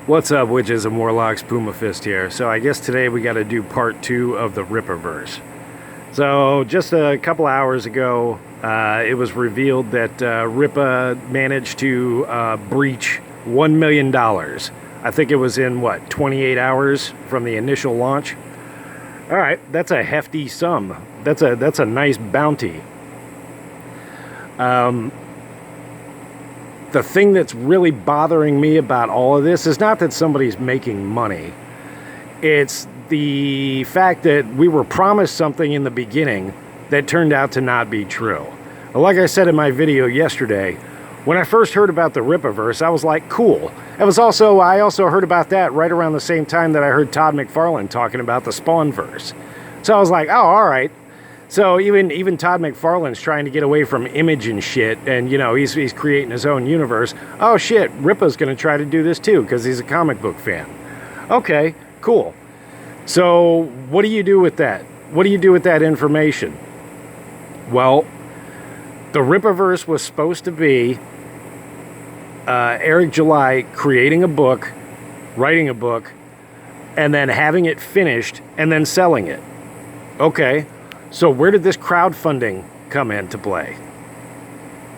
What's up, witches and warlocks? Puma Fist here. So I guess today we got to do part 2 of the Rippaverse. So just a couple hours ago, it was revealed that Rippa managed to breach $1 million. I think it was in, 28 hours from the initial launch? All right, that's a hefty sum. That's a nice bounty. The thing that's really bothering me about all of this is not that somebody's making money. It's the fact that we were promised something in the beginning that turned out to not be true. Like I said in my video yesterday, when I first heard about the Rippaverse, I was like, cool. I also heard about that right around the same time that I heard Todd McFarlane talking about the Spawnverse. So I was like, oh, all right. So even Todd McFarlane's trying to get away from image and shit, and he's creating his own universe. Oh shit, Rippa's gonna try to do this too because he's a comic book fan. Okay, cool. So what do you do with that? What do you do with that information? Well, the Rippaverse was supposed to be Eric July creating a book, writing a book, and then having it finished and then selling it. Okay. So where did this crowdfunding come into play?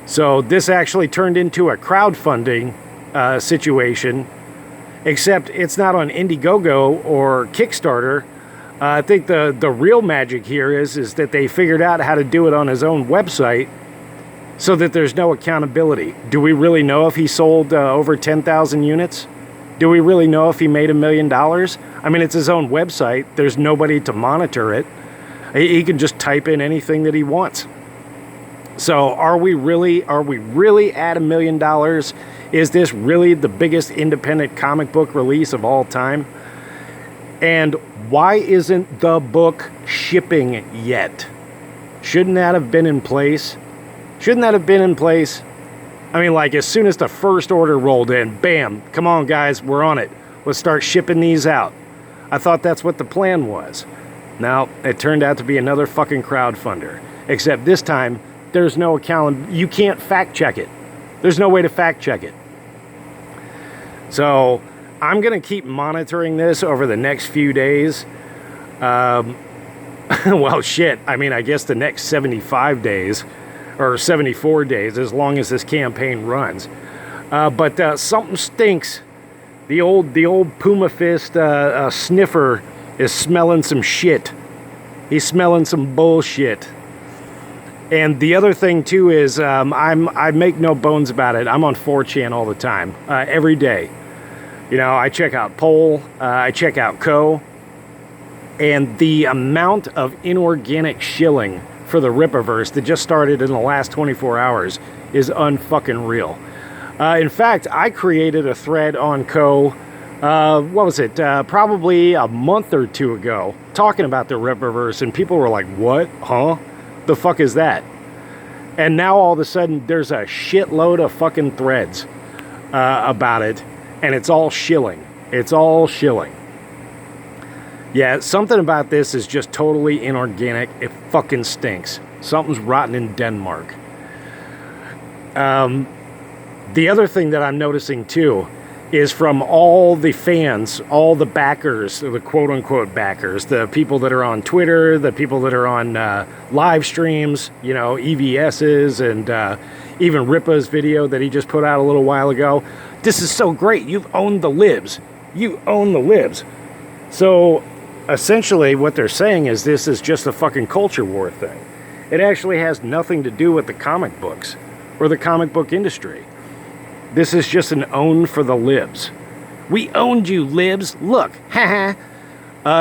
So this actually turned into a crowdfunding situation, except it's not on Indiegogo or Kickstarter. I think the real magic here is that they figured out how to do it on his own website so that there's no accountability. Do we really know if he sold over 10,000 units? Do we really know if he made $1 million? I mean, it's his own website. There's nobody to monitor it. He can just type in anything that he wants. So are we really at $1 million? Is this really the biggest independent comic book release of all time? And why isn't the book shipping yet? Shouldn't that have been in place? Shouldn't that have been in place? I mean, like, as soon as the first order rolled in, bam, come on guys, we're on it. Let's start shipping these out. I thought that's what the plan was. Now, it turned out to be another fucking crowdfunder. Except this time, there's no account. You can't fact check it. There's no way to fact check it. So, I'm going to keep monitoring this over the next few days. Well, shit. I mean, I guess the next 75 days, or 74 days, as long as this campaign runs. But something stinks. The old Puma Fist sniffer is smelling some shit. He's smelling some bullshit. And the other thing too is I make no bones about it. I'm on 4chan all the time, every day. I check out Poll, I check out Co. And the amount of inorganic shilling for the Rippaverse that just started in the last 24 hours is unfucking real. In fact, I created a thread on Co. What was it? Probably a month or two ago, talking about the Rippaverse, and people were like, what? Huh? The fuck is that? And now all of a sudden, there's a shitload of fucking threads about it, and it's all shilling. It's all shilling. Yeah, something about this is just totally inorganic. It fucking stinks. Something's rotten in Denmark. The other thing that I'm noticing, too, is from all the fans, all the backers, the quote-unquote backers, the people that are on Twitter, the people that are on live streams, EVS's, and even Rippa's video that he just put out a little while ago. This is so great. You've owned the libs. You own the libs. So, essentially, what they're saying is this is just a fucking culture war thing. It actually has nothing to do with the comic books or the comic book industry. This is just an own for the libs. We owned you, libs. Look, haha.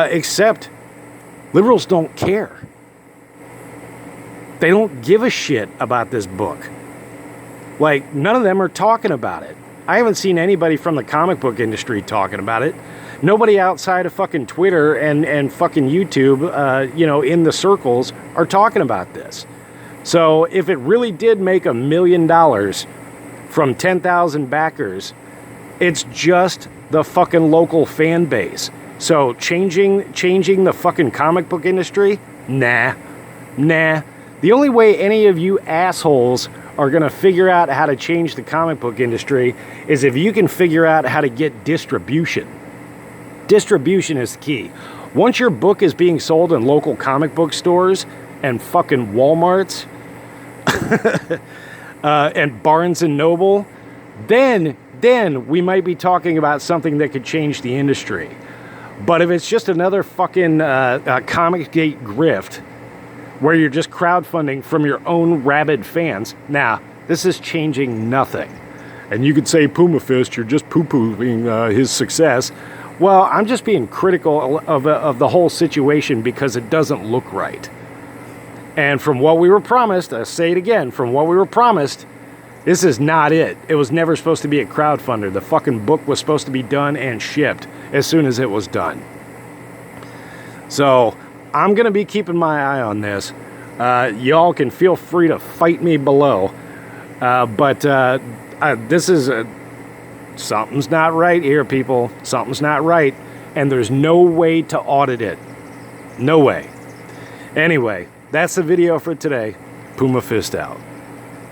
Except liberals don't care. They don't give a shit about this book. Like, none of them are talking about it. I haven't seen anybody from the comic book industry talking about it. Nobody outside of fucking Twitter and fucking YouTube, in the circles are talking about this. So if it really did make $1 million from 10,000 backers, it's just the fucking local fan base. So changing the fucking comic book industry? Nah. The only way any of you assholes are going to figure out how to change the comic book industry is if you can figure out how to get distribution. Distribution is key. Once your book is being sold in local comic book stores and fucking Walmarts and Barnes and Noble, then we might be talking about something that could change the industry. But if it's just another fucking Comicsgate grift where you're just crowdfunding from your own rabid fans, this is changing nothing. And you could say, Puma Fist, you're just poo-pooing his success. Well, I'm just being critical of the whole situation because it doesn't look right. And from what we were promised, I say it again, from what we were promised, this is not it. It was never supposed to be a crowdfunder. The fucking book was supposed to be done and shipped as soon as it was done. So I'm going to be keeping my eye on this. Y'all can feel free to fight me below. But this is something's not right here, people. Something's not right. And there's no way to audit it. No way. Anyway, that's the video for today. Puma Fist out.